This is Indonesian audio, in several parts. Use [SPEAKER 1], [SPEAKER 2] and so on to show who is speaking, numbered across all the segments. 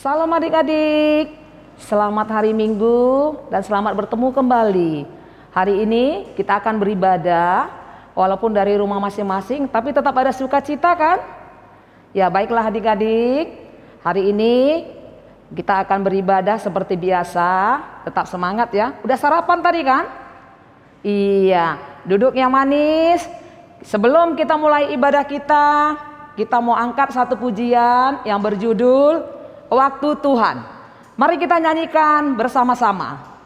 [SPEAKER 1] Salam adik-adik, selamat hari Minggu dan selamat bertemu kembali. Hari ini kita akan beribadah, walaupun dari rumah masing-masing, tapi tetap ada sukacita kan? Ya baiklah adik-adik, hari ini kita akan beribadah seperti biasa, tetap semangat ya. Udah sarapan tadi kan? Iya, duduk yang manis. Sebelum kita mulai ibadah kita mau angkat satu pujian yang berjudul Waktu Tuhan. Mari kita nyanyikan bersama-sama.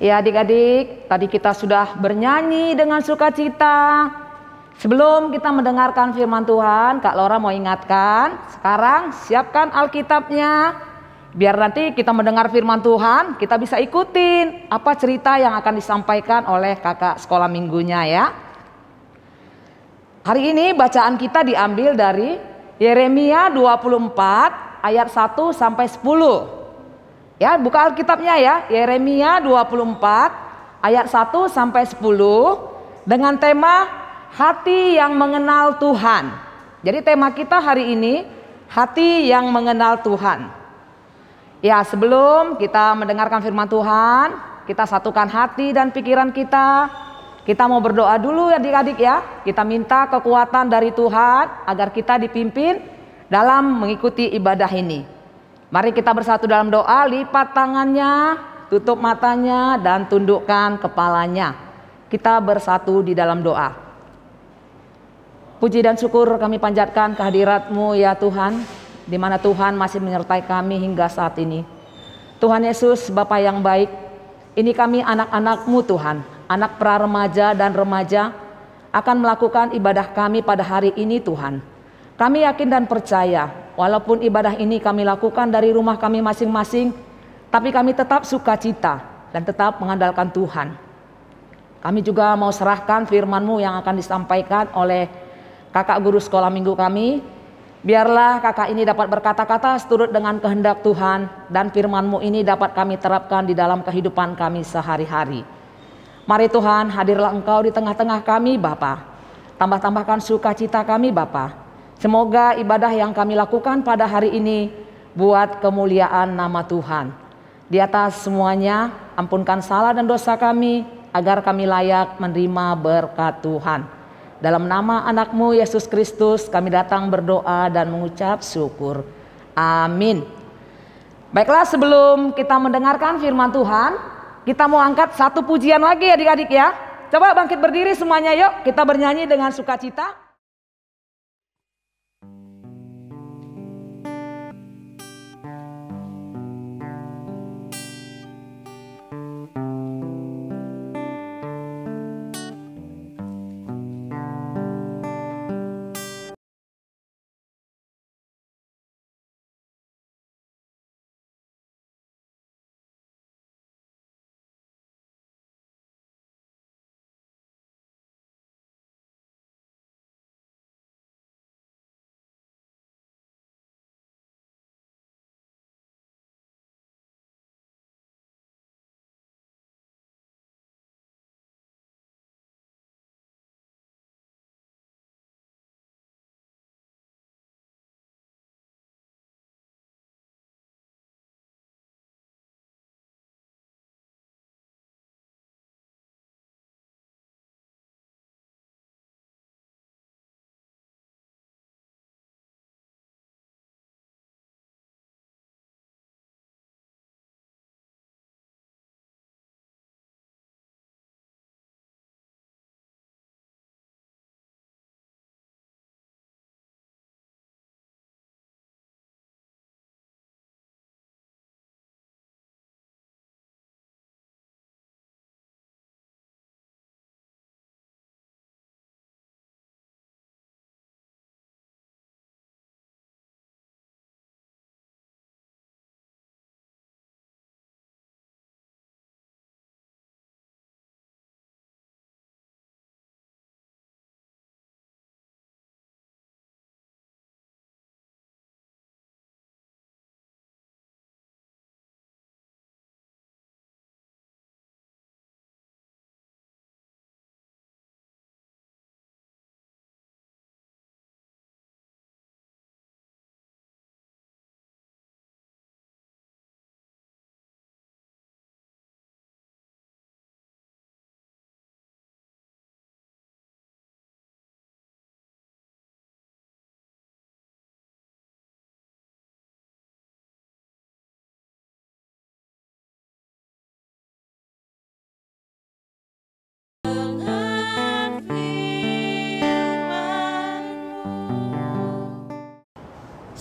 [SPEAKER 1] Ya adik-adik, tadi kita sudah bernyanyi dengan sukacita. Sebelum kita mendengarkan firman Tuhan, Kak Laura mau ingatkan, sekarang siapkan Alkitabnya. Biar nanti kita mendengar firman Tuhan, kita bisa ikutin apa cerita yang akan disampaikan oleh kakak sekolah minggunya ya. Hari ini bacaan kita diambil dari Yeremia 24 ayat 1 sampai 10. Ya, buka Alkitabnya ya, Yeremia 24 ayat 1 sampai 10 dengan tema hati yang mengenal Tuhan. Jadi tema kita hari ini hati yang mengenal Tuhan. Ya, sebelum kita mendengarkan firman Tuhan, kita satukan hati dan pikiran kita. Kita mau berdoa dulu ya adik-adik ya. Kita minta kekuatan dari Tuhan agar kita dipimpin dalam mengikuti ibadah ini. Mari kita bersatu dalam doa, lipat tangannya, tutup matanya, dan tundukkan kepalanya. Kita bersatu di dalam doa. Puji dan syukur kami panjatkan kehadirat-Mu ya Tuhan, di mana Tuhan masih menyertai kami hingga saat ini. Tuhan Yesus, Bapa yang baik, ini kami anak-anak-Mu Tuhan, anak pra-remaja dan remaja, akan melakukan ibadah kami pada hari ini Tuhan. Kami yakin dan percaya, walaupun ibadah ini kami lakukan dari rumah kami masing-masing, tapi kami tetap sukacita dan tetap mengandalkan Tuhan. Kami juga mau serahkan firman-Mu yang akan disampaikan oleh kakak guru sekolah minggu kami. Biarlah kakak ini dapat berkata-kata seturut dengan kehendak Tuhan, dan firman-Mu ini dapat kami terapkan di dalam kehidupan kami sehari-hari. Mari Tuhan, hadirlah Engkau di tengah-tengah kami Bapa. Tambah-tambahkan sukacita kami Bapa. Semoga ibadah yang kami lakukan pada hari ini buat kemuliaan nama Tuhan. Di atas semuanya, ampunkan salah dan dosa kami, agar kami layak menerima berkat Tuhan. Dalam nama anak-Mu Yesus Kristus kami datang berdoa dan mengucap syukur. Amin. Baiklah, sebelum kita mendengarkan firman Tuhan, kita mau angkat satu pujian lagi adik-adik ya. Coba bangkit berdiri semuanya yuk, kita bernyanyi dengan sukacita.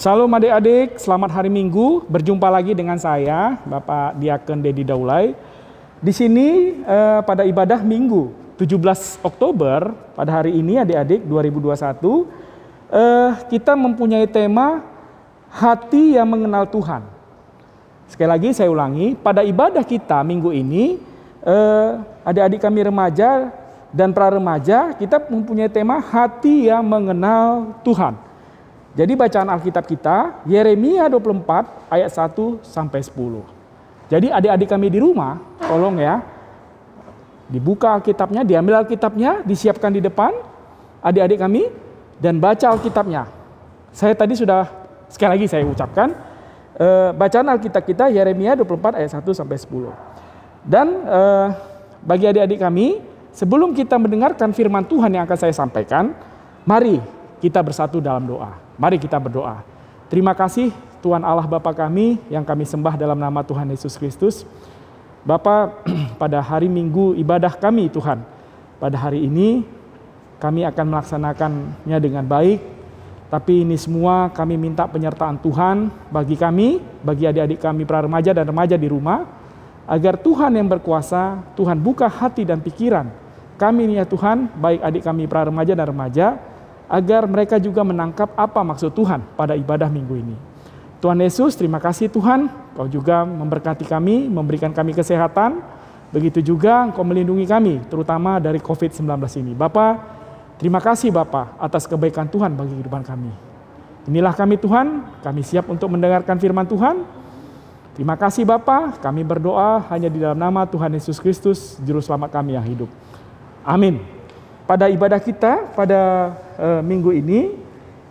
[SPEAKER 2] Shalom adik-adik, selamat hari Minggu. Berjumpa lagi dengan saya, Bapak Diakon Dedi Daulay. Di sini pada ibadah Minggu 17 Oktober, pada hari ini adik-adik 2021, kita mempunyai tema hati yang mengenal Tuhan. Sekali lagi saya ulangi, pada ibadah kita minggu ini, adik-adik kami remaja dan pra-remaja, kita mempunyai tema hati yang mengenal Tuhan. Jadi bacaan Alkitab kita, Yeremia 24 ayat 1 sampai 10. Jadi adik-adik kami di rumah, tolong ya, dibuka Alkitabnya, diambil Alkitabnya, disiapkan di depan adik-adik kami, dan baca Alkitabnya. Saya tadi sudah, sekali lagi saya ucapkan, bacaan Alkitab kita, Yeremia 24 ayat 1 sampai 10. Dan bagi adik-adik kami, sebelum kita mendengarkan firman Tuhan yang akan saya sampaikan, mari kita bersatu dalam doa. Mari kita berdoa. Terima kasih Tuhan Allah Bapa kami yang kami sembah dalam nama Tuhan Yesus Kristus. Bapa, pada hari Minggu ibadah kami Tuhan, pada hari ini kami akan melaksanakannya dengan baik. Tapi ini semua kami minta penyertaan Tuhan bagi kami, bagi adik-adik kami pra remaja dan remaja di rumah, agar Tuhan yang berkuasa, Tuhan buka hati dan pikiran kami ya Tuhan, baik adik kami pra remaja dan remaja, agar mereka juga menangkap apa maksud Tuhan pada ibadah minggu ini. Tuhan Yesus, terima kasih Tuhan, Kau juga memberkati kami, memberikan kami kesehatan, begitu juga Engkau melindungi kami, terutama dari COVID-19 ini. Bapa, terima kasih Bapa atas kebaikan Tuhan bagi kehidupan kami. Inilah kami Tuhan, kami siap untuk mendengarkan firman Tuhan. Terima kasih Bapa, kami berdoa hanya di dalam nama Tuhan Yesus Kristus, Juru Selamat kami yang hidup. Amin. Pada ibadah kita pada minggu ini,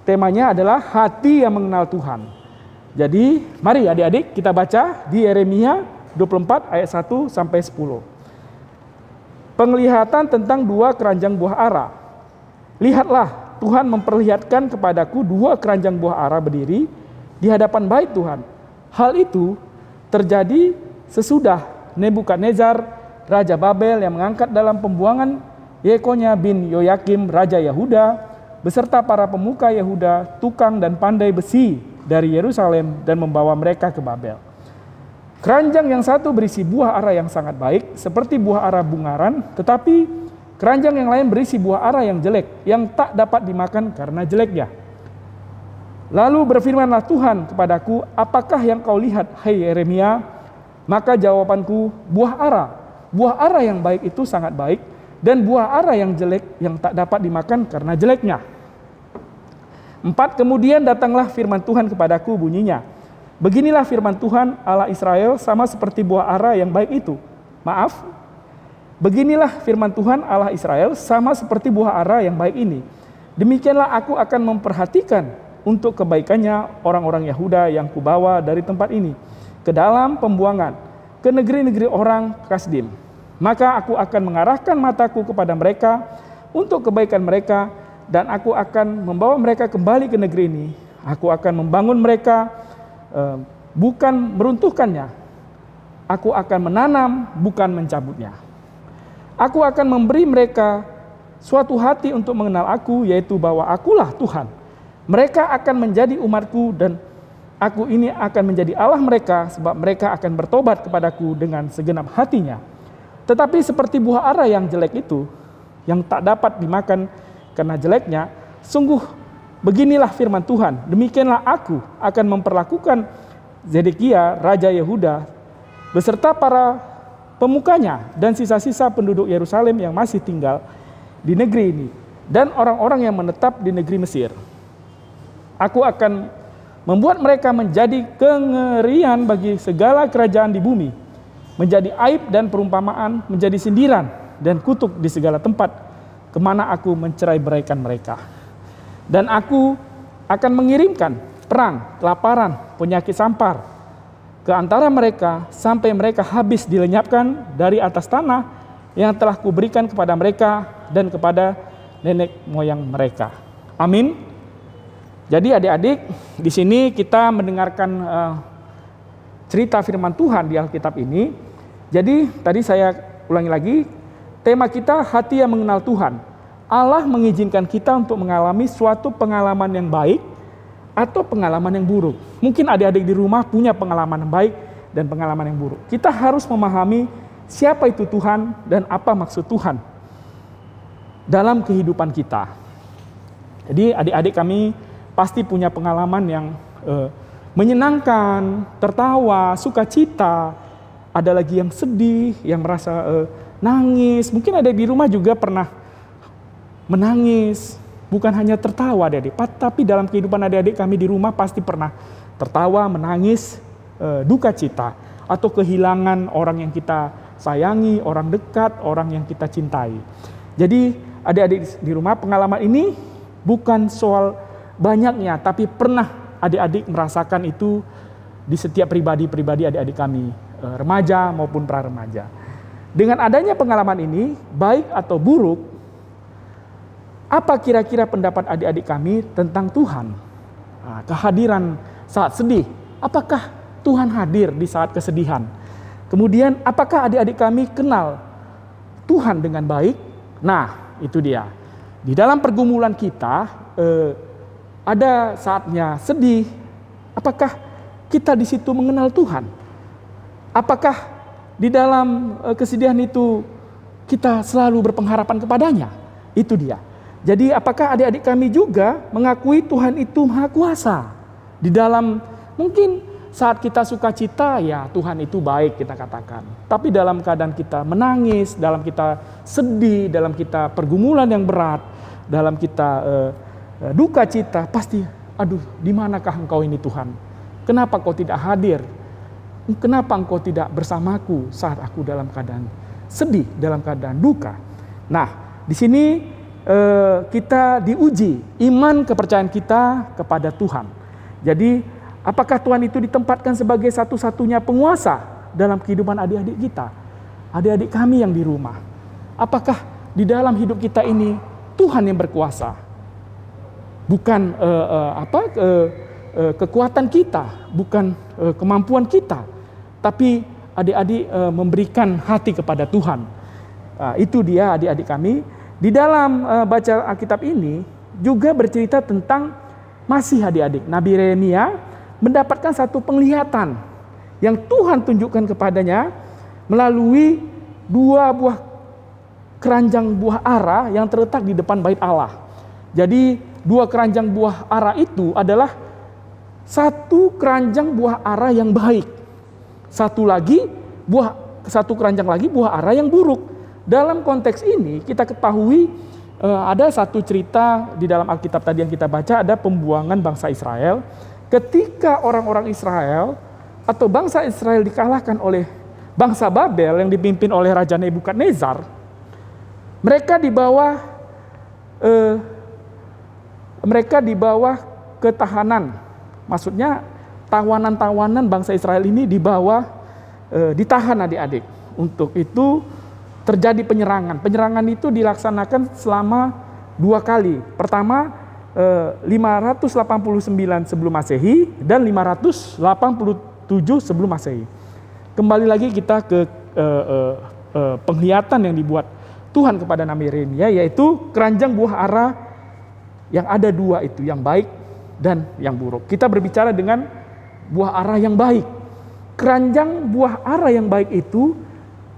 [SPEAKER 2] temanya adalah hati yang mengenal Tuhan. Jadi mari adik-adik kita baca di Yeremia 24 ayat 1 sampai 10. Penglihatan tentang dua keranjang buah ara. Lihatlah, Tuhan memperlihatkan kepadaku dua keranjang buah ara berdiri di hadapan bait Tuhan. Hal itu terjadi sesudah Nebukadnezar, Raja Babel yang mengangkat dalam pembuangan Yekonya bin Yoyakim, Raja Yehuda, beserta para pemuka Yehuda, tukang dan pandai besi dari Yerusalem dan membawa mereka ke Babel. Keranjang yang satu berisi buah ara yang sangat baik, seperti buah ara bungaran, tetapi keranjang yang lain berisi buah ara yang jelek, yang tak dapat dimakan karena jeleknya. Lalu berfirmanlah Tuhan kepadaku, apakah yang kau lihat, hai Yeremia? Maka jawabanku, buah ara yang baik itu sangat baik, dan buah ara yang jelek yang tak dapat dimakan karena jeleknya. 4. Kemudian datanglah firman Tuhan kepadaku, bunyinya, beginilah firman Tuhan Allah Israel sama seperti buah ara yang baik itu. Beginilah firman Tuhan Allah Israel sama seperti buah ara yang baik ini. Demikianlah aku akan memperhatikan untuk kebaikannya orang-orang Yehuda yang kubawa dari tempat ini ke dalam pembuangan, ke negeri-negeri orang Kasdim. Maka aku akan mengarahkan mataku kepada mereka untuk kebaikan mereka, dan aku akan membawa mereka kembali ke negeri ini. Aku akan membangun mereka, bukan meruntuhkannya. Aku akan menanam, bukan mencabutnya. Aku akan memberi mereka suatu hati untuk mengenal aku, yaitu bahwa akulah Tuhan. Mereka akan menjadi umatku, dan aku ini akan menjadi Allah mereka, sebab mereka akan bertobat kepadaku dengan segenap hatinya. Tetapi seperti buah ara yang jelek itu, yang tak dapat dimakan karena jeleknya, sungguh beginilah firman Tuhan, demikianlah aku akan memperlakukan Zedekia, Raja Yehuda, beserta para pemukanya dan sisa-sisa penduduk Yerusalem yang masih tinggal di negeri ini, dan orang-orang yang menetap di negeri Mesir. Aku akan membuat mereka menjadi kengerian bagi segala kerajaan di bumi, menjadi aib dan perumpamaan, menjadi sindiran dan kutuk di segala tempat kemana aku mencerai-beraikan mereka. Dan aku akan mengirimkan perang, kelaparan, penyakit sampar ke antara mereka sampai mereka habis dilenyapkan dari atas tanah yang telah kuberikan kepada mereka dan kepada nenek moyang mereka. Amin. Jadi adik-adik, di sini kita mendengarkan cerita firman Tuhan di Alkitab ini. Jadi tadi saya ulangi lagi, tema kita hati yang mengenal Tuhan. Allah mengizinkan kita untuk mengalami suatu pengalaman yang baik atau pengalaman yang buruk. Mungkin adik-adik di rumah punya pengalaman yang baik dan pengalaman yang buruk. Kita harus memahami siapa itu Tuhan dan apa maksud Tuhan dalam kehidupan kita. Jadi adik-adik kami pasti punya pengalaman yang menyenangkan, tertawa, sukacita. Ada lagi yang sedih, yang merasa nangis. Mungkin ada di rumah juga pernah menangis. Bukan hanya tertawa adik-adik, tapi dalam kehidupan adik-adik kami di rumah pasti pernah tertawa, menangis, duka cita. Atau kehilangan orang yang kita sayangi, orang dekat, orang yang kita cintai. Jadi adik-adik di rumah pengalaman ini bukan soal banyaknya, tapi pernah adik-adik merasakan itu di setiap pribadi-pribadi adik-adik kami, remaja maupun pra-remaja. Dengan adanya pengalaman ini, baik atau buruk, apa kira-kira pendapat adik-adik kami tentang Tuhan? Nah, kehadiran saat sedih, apakah Tuhan hadir di saat kesedihan? Kemudian, apakah adik-adik kami kenal Tuhan dengan baik? Nah, itu dia. Di dalam pergumulan kita, ada saatnya sedih. Apakah kita di situ mengenal Tuhan? Apakah di dalam kesedihan itu kita selalu berpengharapan kepadanya? Itu dia. Jadi apakah adik-adik kami juga mengakui Tuhan itu Maha Kuasa? Di dalam mungkin saat kita sukacita, ya Tuhan itu baik kita katakan. Tapi dalam keadaan kita menangis, dalam kita sedih, dalam kita pergumulan yang berat, dalam kita duka cita, pasti aduh di manakah engkau ini Tuhan? Kenapa kau tidak hadir? Kenapa engkau tidak bersamaku saat aku dalam keadaan sedih, dalam keadaan duka? Nah, di sini kita diuji iman kepercayaan kita kepada Tuhan. Jadi apakah Tuhan itu ditempatkan sebagai satu-satunya penguasa dalam kehidupan adik-adik kita? Adik-adik kami yang di rumah. Apakah di dalam hidup kita ini Tuhan yang berkuasa? Bukan kekuatan kita, bukan kemampuan kita. Tapi adik-adik memberikan hati kepada Tuhan. Itu dia adik-adik kami. Di dalam baca Alkitab ini juga bercerita tentang masih adik-adik. Nabi Yeremia mendapatkan satu penglihatan yang Tuhan tunjukkan kepadanya melalui dua buah keranjang buah ara yang terletak di depan bait Allah. Jadi dua keranjang buah ara itu adalah satu keranjang buah ara yang baik. Satu keranjang lagi buah ara yang buruk. Dalam konteks ini kita ketahui ada satu cerita di dalam Alkitab tadi yang kita baca, ada pembuangan bangsa Israel. Ketika orang-orang Israel atau bangsa Israel dikalahkan oleh bangsa Babel yang dipimpin oleh Raja Nebukadnezar, mereka dibawa ke tahanan. Maksudnya tawanan-tawanan bangsa Israel ini ditahan adik-adik. Untuk itu terjadi penyerangan. Penyerangan itu dilaksanakan selama 2 kali. Pertama 589 sebelum Masehi dan 587 sebelum Masehi. Kembali lagi kita ke penglihatan yang dibuat Tuhan kepada Nabi Yeremia, yaitu keranjang buah ara yang ada 2 itu, yang baik dan yang buruk. Kita berbicara dengan buah ara yang baik. Keranjang buah ara yang baik itu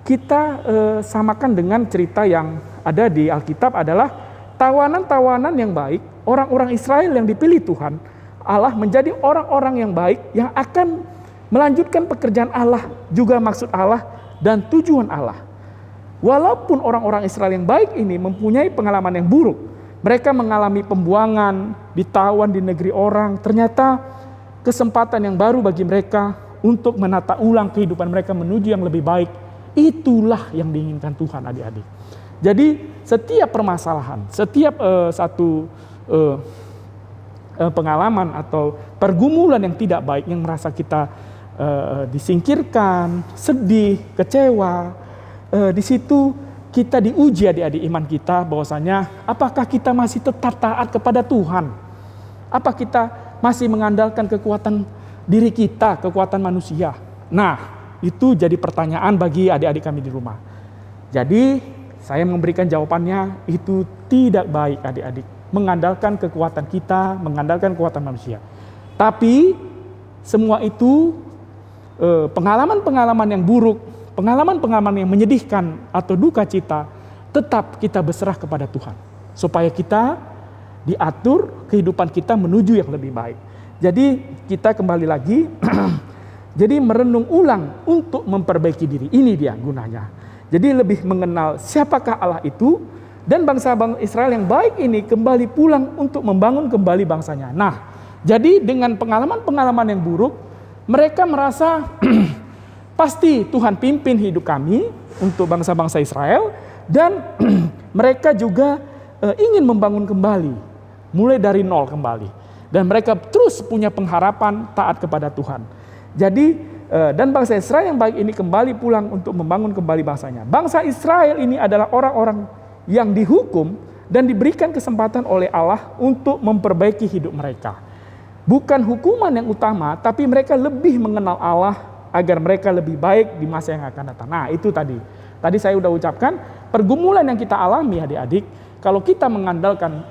[SPEAKER 2] kita samakan dengan cerita yang ada di Alkitab adalah tawanan-tawanan yang baik, orang-orang Israel yang dipilih Tuhan Allah menjadi orang-orang yang baik yang akan melanjutkan pekerjaan Allah, juga maksud Allah dan tujuan Allah. Walaupun orang-orang Israel yang baik ini mempunyai pengalaman yang buruk, mereka mengalami pembuangan, ditawan di negeri orang, ternyata kesempatan yang baru bagi mereka untuk menata ulang kehidupan mereka menuju yang lebih baik. Itulah yang diinginkan Tuhan adik-adik. Jadi setiap permasalahan, setiap satu pengalaman atau pergumulan yang tidak baik yang merasa kita disingkirkan, sedih, kecewa, di situ kita diuji adik-adik iman kita bahwasanya apakah kita masih tetap taat kepada Tuhan? Apa kita masih mengandalkan kekuatan diri kita, kekuatan manusia? Nah, itu jadi pertanyaan bagi adik-adik kami di rumah. Jadi saya memberikan jawabannya, itu tidak baik adik-adik. Mengandalkan kekuatan kita, mengandalkan kekuatan manusia. Tapi semua itu pengalaman-pengalaman yang buruk, pengalaman-pengalaman yang menyedihkan atau duka cita, tetap kita berserah kepada Tuhan. Supaya kita diatur kehidupan kita menuju yang lebih baik. Jadi kita kembali lagi, jadi merenung ulang untuk memperbaiki diri. Ini dia gunanya. Jadi lebih mengenal siapakah Allah itu, dan bangsa Israel yang baik ini kembali pulang untuk membangun kembali bangsanya. Nah, jadi dengan pengalaman-pengalaman yang buruk, mereka merasa pasti Tuhan pimpin hidup kami untuk bangsa-bangsa Israel, dan mereka juga ingin membangun kembali, mulai dari nol kembali. Dan mereka terus punya pengharapan taat kepada Tuhan. Jadi, dan bangsa Israel yang baik ini kembali pulang untuk membangun kembali bangsanya. Bangsa Israel ini adalah orang-orang yang dihukum dan diberikan kesempatan oleh Allah untuk memperbaiki hidup mereka. Bukan hukuman yang utama, tapi mereka lebih mengenal Allah agar mereka lebih baik di masa yang akan datang. Nah, itu tadi. Tadi saya sudah ucapkan, pergumulan yang kita alami adik-adik, kalau kita mengandalkan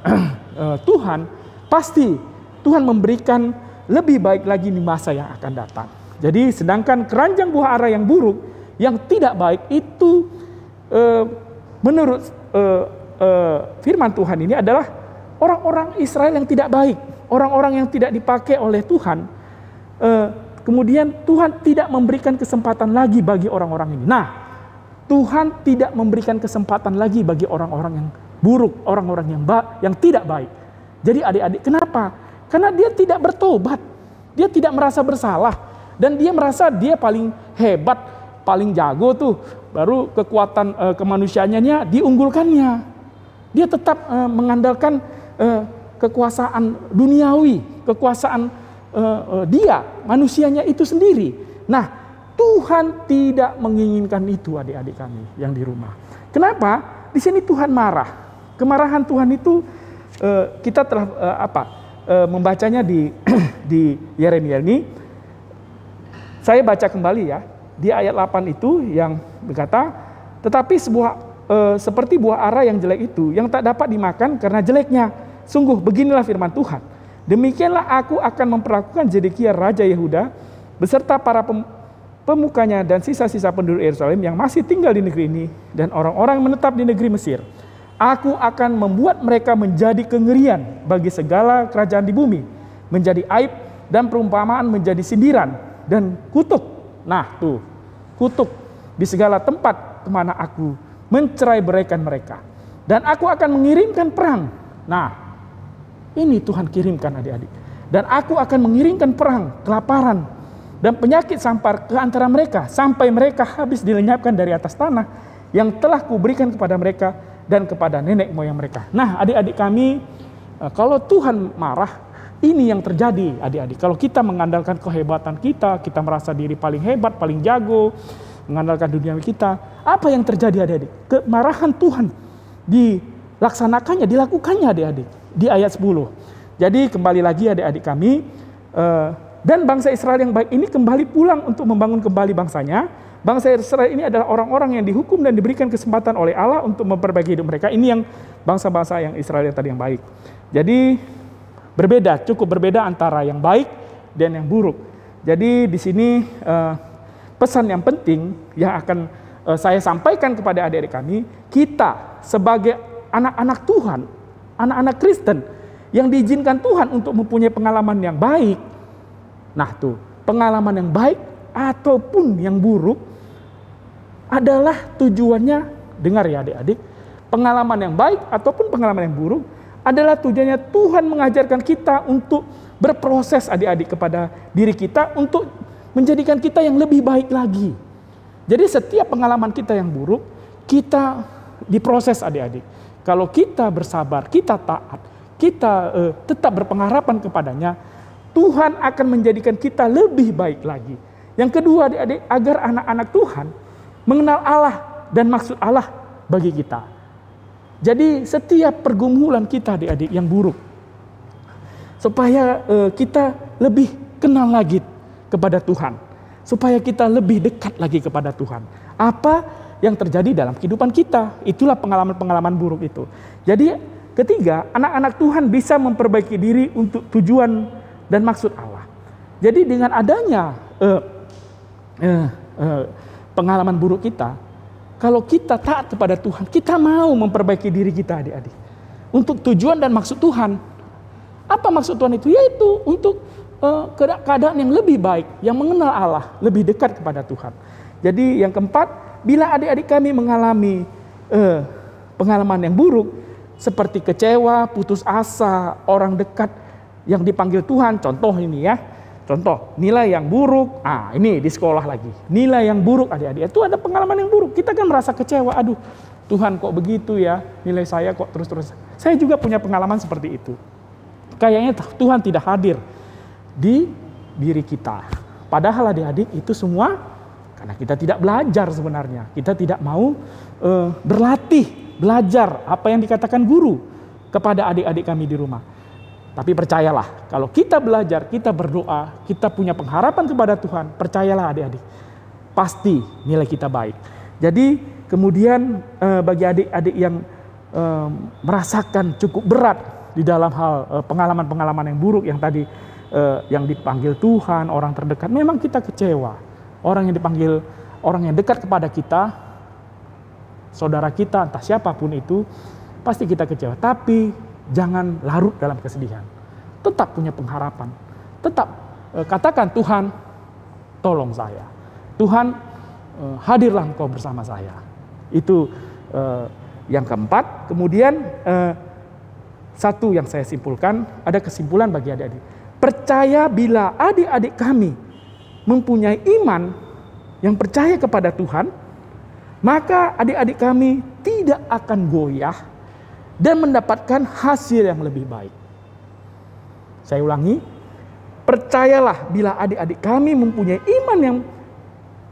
[SPEAKER 2] Tuhan, pasti Tuhan memberikan lebih baik lagi di masa yang akan datang. Jadi sedangkan keranjang buah ara yang buruk, yang tidak baik itu menurut firman Tuhan ini adalah orang-orang Israel yang tidak baik. Orang-orang yang tidak dipakai oleh Tuhan. Kemudian Tuhan tidak memberikan kesempatan lagi bagi orang-orang ini. Nah, Tuhan tidak memberikan kesempatan lagi bagi orang-orang yang buruk, orang-orang yang tidak baik. Jadi adik-adik, kenapa? Karena dia tidak bertobat. Dia tidak merasa bersalah. Dan dia merasa dia paling hebat, paling jago tuh. Baru kekuatan kemanusiaannya diunggulkannya. Dia tetap mengandalkan kekuasaan duniawi, kekuasaan dia, manusianya itu sendiri. Nah, Tuhan tidak menginginkan itu adik-adik kami yang di rumah. Kenapa? Di sini Tuhan marah. Kemarahan Tuhan itu kita telah membacanya di Yeremia ini. Saya baca kembali ya, di ayat 8 itu yang berkata, tetapi seperti buah ara yang jelek itu, yang tak dapat dimakan karena jeleknya. Sungguh beginilah firman Tuhan. Demikianlah aku akan memperlakukan Zedekia Raja Yehuda beserta para pemukanya dan sisa-sisa penduduk Yerusalem yang masih tinggal di negeri ini dan orang-orang menetap di negeri Mesir. Aku akan membuat mereka menjadi kengerian bagi segala kerajaan di bumi, menjadi aib dan perumpamaan menjadi sindiran dan kutuk. Nah tuh, kutuk di segala tempat kemana aku mencerai-beraikan mereka. Dan aku akan mengirimkan perang. Nah, ini Tuhan kirimkan adik-adik. Dan aku akan mengirimkan perang, kelaparan, dan penyakit sampar ke antara mereka, sampai mereka habis dilenyapkan dari atas tanah yang telah kuberikan kepada mereka dan kepada nenek moyang mereka. Nah adik-adik kami, kalau Tuhan marah, ini yang terjadi adik-adik. Kalau kita mengandalkan kehebatan kita, kita merasa diri paling hebat, paling jago, mengandalkan dunia kita, apa yang terjadi adik-adik? Kemarahan Tuhan dilaksanakannya, dilakukannya adik-adik. Di ayat 10. Jadi kembali lagi adik-adik kami, dan bangsa Israel yang baik ini kembali pulang untuk membangun kembali bangsanya. Bangsa Israel ini adalah orang-orang yang dihukum dan diberikan kesempatan oleh Allah untuk memperbaiki hidup mereka. Ini yang bangsa-bangsa yang Israel tadi yang baik. Jadi berbeda, cukup berbeda antara yang baik dan yang buruk. Jadi di sini pesan yang penting yang akan saya sampaikan kepada adik-adik kami, kita sebagai anak-anak Tuhan, anak-anak Kristen yang diizinkan Tuhan untuk mempunyai pengalaman yang baik. Nah tuh, pengalaman yang baik ataupun yang buruk adalah tujuannya, dengar ya adik-adik, pengalaman yang baik ataupun pengalaman yang buruk adalah tujuannya Tuhan mengajarkan kita untuk berproses adik-adik kepada diri kita untuk menjadikan kita yang lebih baik lagi. Jadi setiap pengalaman kita yang buruk, kita diproses adik-adik. Kalau kita bersabar, kita taat, kita tetap berpengharapan kepadanya, Tuhan akan menjadikan kita lebih baik lagi. Yang kedua adik-adik, agar anak-anak Tuhan mengenal Allah dan maksud Allah bagi kita. Jadi setiap pergumulan kita adik-adik yang buruk, supaya kita lebih kenal lagi kepada Tuhan, supaya kita lebih dekat lagi kepada Tuhan. Apa yang terjadi dalam kehidupan kita, itulah pengalaman-pengalaman buruk itu. Jadi ketiga, anak-anak Tuhan bisa memperbaiki diri untuk tujuan dan maksud Allah. Jadi dengan adanya pengalaman buruk kita, kalau kita taat kepada Tuhan, kita mau memperbaiki diri kita adik-adik. Untuk tujuan dan maksud Tuhan. Apa maksud Tuhan itu? Yaitu untuk keadaan yang lebih baik, yang mengenal Allah, lebih dekat kepada Tuhan. Jadi yang keempat, bila adik-adik kami mengalami pengalaman yang buruk, seperti kecewa, putus asa, orang dekat yang dipanggil Tuhan, contoh ini ya, contoh nilai yang buruk, ini di sekolah lagi, nilai yang buruk adik-adik, itu ada pengalaman yang buruk, kita kan merasa kecewa, aduh Tuhan kok begitu ya, nilai saya kok terus-terus. Saya juga punya pengalaman seperti itu, kayaknya Tuhan tidak hadir di diri kita, padahal adik-adik itu semua karena kita tidak belajar sebenarnya, kita tidak mau berlatih, belajar apa yang dikatakan guru kepada adik-adik kami di rumah. Tapi percayalah, kalau kita belajar, kita berdoa, kita punya pengharapan kepada Tuhan, percayalah adik-adik, pasti nilai kita baik. Jadi kemudian bagi adik-adik yang merasakan cukup berat di dalam hal pengalaman-pengalaman yang buruk yang tadi yang dipanggil Tuhan, orang terdekat, memang kita kecewa. Orang yang dipanggil, orang yang dekat kepada kita, saudara kita, entah siapapun itu, pasti kita kecewa. Tapi jangan larut dalam kesedihan. Tetap punya pengharapan. Tetap katakan, Tuhan tolong saya. Tuhan hadirlah Engkau bersama saya. Itu yang keempat. Kemudian satu yang saya simpulkan, ada kesimpulan bagi adik-adik. Percaya bila adik-adik kami mempunyai iman yang percaya kepada Tuhan, maka adik-adik kami tidak akan goyah dan mendapatkan hasil yang lebih baik. Saya ulangi, percayalah bila adik-adik kami mempunyai iman yang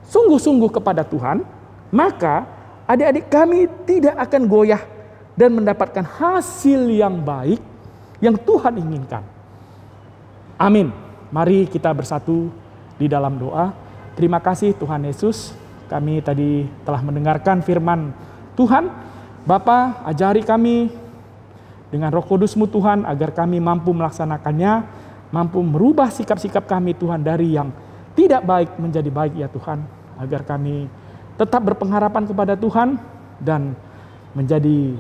[SPEAKER 2] sungguh-sungguh kepada Tuhan, maka adik-adik kami tidak akan goyah dan mendapatkan hasil yang baik yang Tuhan inginkan. Amin. Mari kita bersatu di dalam doa. Terima kasih Tuhan Yesus, kami tadi telah mendengarkan firman Tuhan. Bapa, ajari kami dengan Roh Kudus-Mu Tuhan, agar kami mampu melaksanakannya, mampu merubah sikap-sikap kami Tuhan dari yang tidak baik menjadi baik ya Tuhan, agar kami tetap berpengharapan kepada Tuhan dan menjadi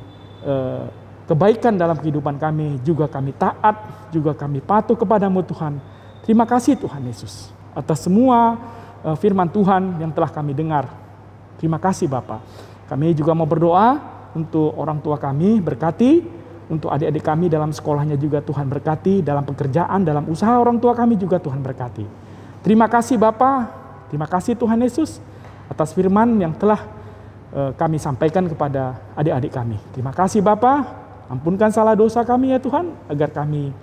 [SPEAKER 2] kebaikan dalam kehidupan kami, juga kami taat, juga kami patuh kepadamu Tuhan. Terima kasih Tuhan Yesus atas semua firman Tuhan yang telah kami dengar. Terima kasih Bapa. Kami juga mau berdoa untuk orang tua kami, berkati, untuk adik-adik kami dalam sekolahnya juga Tuhan berkati, dalam pekerjaan, dalam usaha orang tua kami juga Tuhan berkati. Terima kasih Bapa, terima kasih Tuhan Yesus atas firman yang telah kami sampaikan kepada adik-adik kami. Terima kasih Bapa, ampunkan salah dosa kami ya Tuhan, agar kami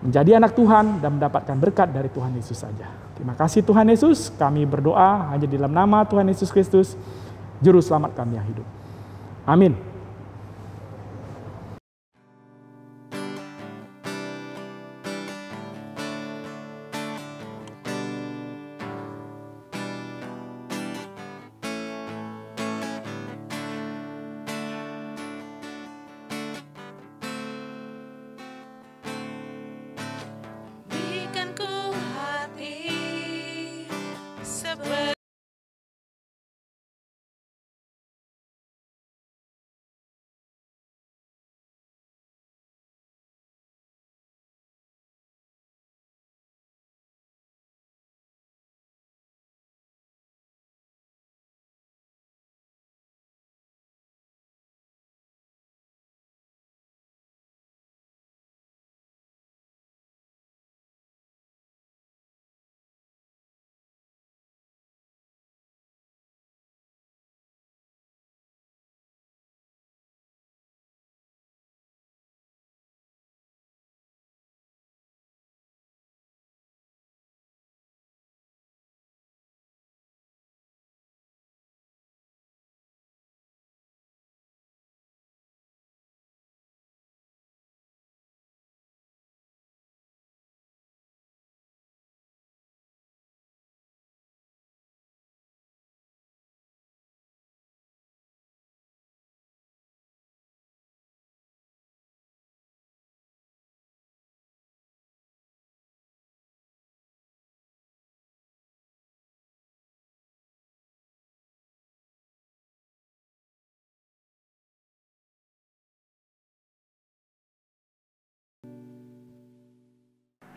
[SPEAKER 2] menjadi anak Tuhan dan mendapatkan berkat dari Tuhan Yesus saja. Terima kasih Tuhan Yesus, kami berdoa hanya di dalam nama Tuhan Yesus Kristus, Juru Selamat kami yang hidup. Amin.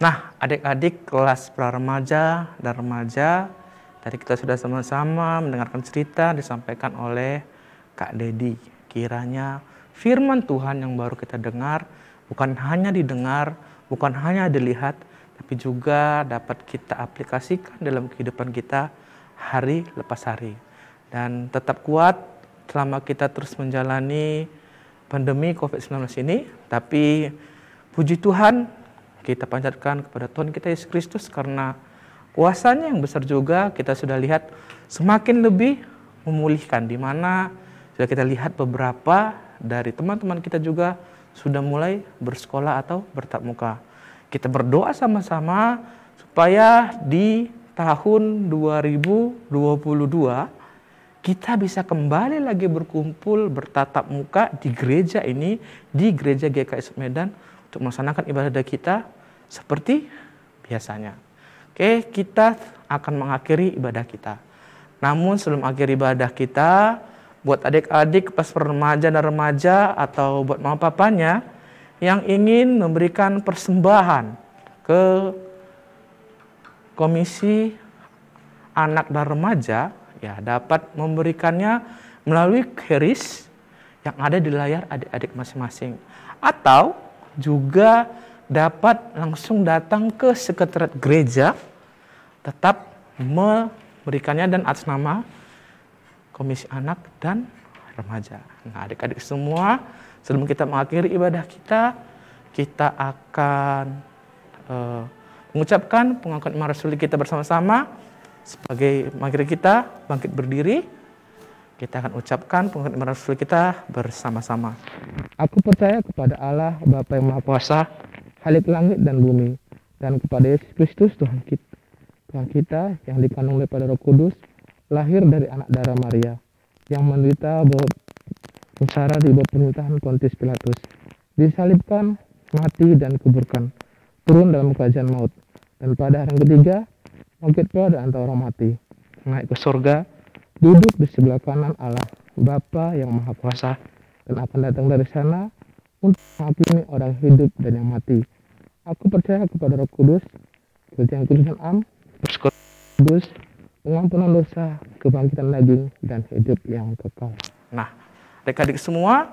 [SPEAKER 3] Nah, adik-adik kelas pra-remaja dan remaja, tadi kita sudah sama-sama mendengarkan cerita disampaikan oleh Kak Dedi. Kiranya firman Tuhan yang baru kita dengar bukan hanya didengar, bukan hanya dilihat, tapi juga dapat kita aplikasikan dalam kehidupan kita hari lepas hari. Dan tetap kuat selama kita terus menjalani pandemi COVID-19 ini. Tapi puji Tuhan, kita panjatkan kepada Tuhan kita Yesus Kristus karena kuasanya yang besar juga kita sudah lihat semakin lebih memulihkan, di mana sudah kita lihat beberapa dari teman-teman kita juga sudah mulai bersekolah atau bertatap muka. Kita berdoa sama-sama supaya di tahun 2022 kita bisa kembali lagi berkumpul bertatap muka di gereja ini, di gereja GKI Medan untuk melaksanakan ibadah kita seperti biasanya. Oke, kita akan mengakhiri ibadah kita. Namun sebelum akhir ibadah kita, buat adik-adik pas remaja dan remaja atau buat mama papanya yang ingin memberikan persembahan ke Komisi Anak dan Remaja, ya dapat memberikannya melalui QRIS yang ada di layar adik-adik masing-masing. Atau juga dapat langsung datang ke sekretariat gereja, tetap memberikannya dan atas nama Komisi Anak dan Remaja. Nah, adik-adik semua, sebelum kita mengakhiri ibadah kita akan mengucapkan pengakuan iman rasuli kita bersama-sama. Sebagai mari kita bangkit berdiri, kita akan ucapkan pengakuan iman rasuli kita bersama-sama. Aku percaya kepada Allah Bapa yang Maha Kuasa, Khalik langit dan bumi, dan kepada Yesus Kristus Tuhan kita yang dikandung daripada Roh Kudus, lahir dari anak darah Maria, yang menderita sengsara di bawah pemerintahan Pontius Pilatus, disalibkan, mati dan kuburkan, turun dalam kerajaan maut, dan pada hari ketiga bangkit pula dari antara orang mati, naik ke surga, duduk di sebelah kanan Allah Bapa yang Maha Kuasa, dan akan datang dari sana untuk menghakimi orang hidup dan yang mati. Aku percaya kepada Roh Kudus, kebangkitan Kristus Am, Kudus, pengampunan dosa, kebangkitan daging, dan hidup yang kekal. Nah, adik-adik semua,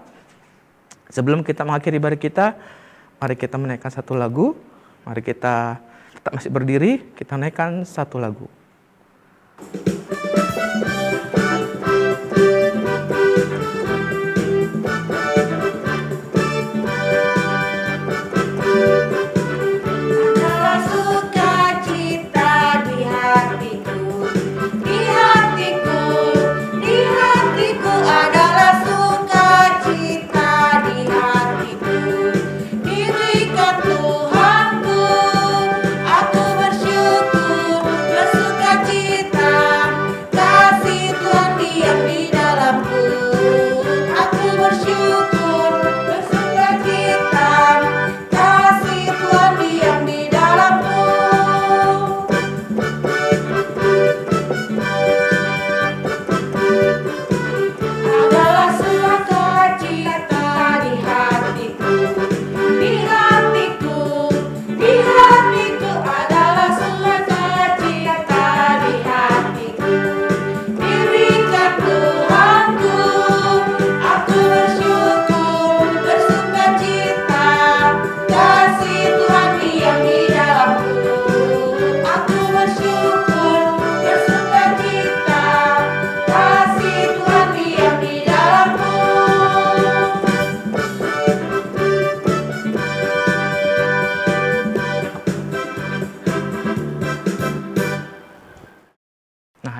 [SPEAKER 3] sebelum kita mengakhiri ibadah kita, mari kita menaikkan satu lagu. Mari kita tetap masih berdiri, kita naikkan satu lagu.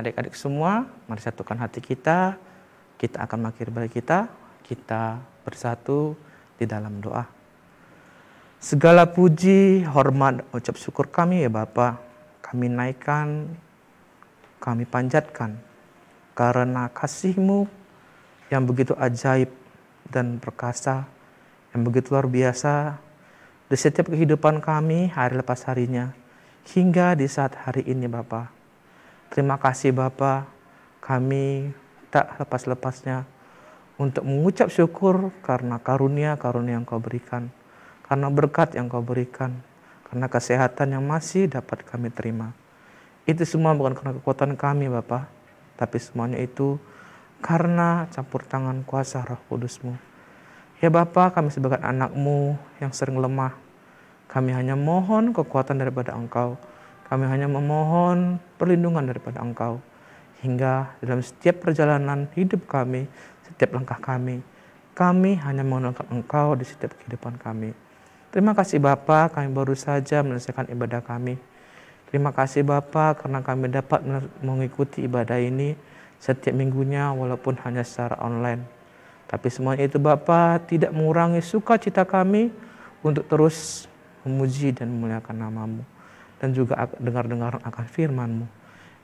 [SPEAKER 3] Adik-adik semua, mari satukan hati kita akan mengakhiri ibadah kita bersatu di dalam doa. Segala puji, hormat, ucap syukur kami ya Bapa, kami naikkan, kami panjatkan, karena kasih-Mu yang begitu ajaib dan perkasa, yang begitu luar biasa, di setiap kehidupan kami hari lepas harinya, hingga di saat hari ini Bapa. Terima kasih Bapa, kami tak lepas-lepasnya untuk mengucap syukur karena karunia yang Kau berikan, karena berkat yang Kau berikan, karena kesehatan yang masih dapat kami terima. Itu semua bukan karena kekuatan kami Bapa, tapi semuanya itu karena campur tangan kuasa Roh Kudus-Mu. Ya Bapa, kami sebagai anak-Mu yang sering lemah, kami hanya mohon kekuatan daripada Engkau. Kami hanya memohon perlindungan daripada Engkau. Hingga dalam setiap perjalanan hidup kami, setiap langkah kami hanya mengandalkan Engkau di setiap kehidupan kami. Terima kasih Bapa, kami baru saja menyelesaikan ibadah kami. Terima kasih Bapa karena kami dapat mengikuti ibadah ini setiap minggunya walaupun hanya secara online. Tapi semuanya itu Bapa tidak mengurangi sukacita kami untuk terus memuji dan memuliakan nama-Mu. Dan juga dengar-dengar akan firman-Mu.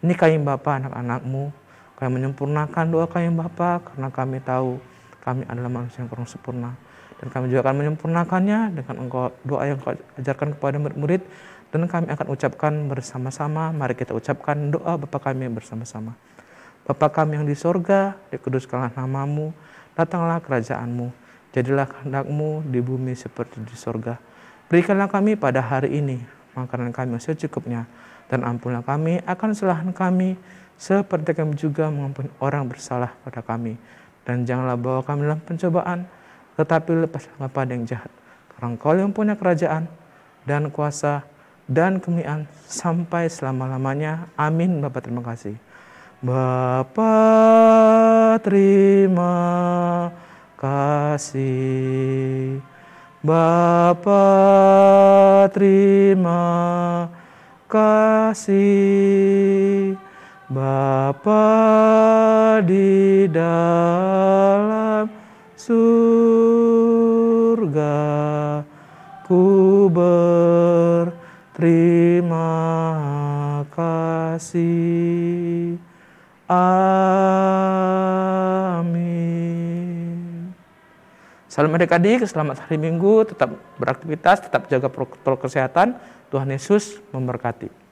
[SPEAKER 3] Ini kami Bapa, anak-anak-Mu, kami menyempurnakan doa kami Bapa karena kami tahu kami adalah manusia yang kurang sempurna. Dan kami juga akan menyempurnakannya dengan doa yang Engkau ajarkan kepada murid-murid. Dan kami akan ucapkan bersama-sama. Mari kita ucapkan doa Bapa kami bersama-sama. Bapa kami yang di sorga, dikuduskanlah nama-Mu, datanglah kerajaan-Mu, jadilah kehendak-Mu di bumi seperti di sorga. Berikanlah kami pada hari ini makanan kami secukupnya, dan ampunilah kami akan kesalahan kami, seperti kami juga mengampuni orang bersalah pada kami. Dan janganlah bawa kami dalam pencobaan, tetapi lepaslah pada yang jahat. Karena Engkau yang punya kerajaan, dan kuasa, dan kemuliaan, sampai selama-lamanya. Amin. Bapa terima kasih. Bapa terima kasih. Bapa terima kasih. Bapa di dalam surga, ku berterima kasih. Amin. Salam adik-adik, selamat hari Minggu, tetap beraktivitas, tetap jaga protokol kesehatan. Tuhan Yesus memberkati.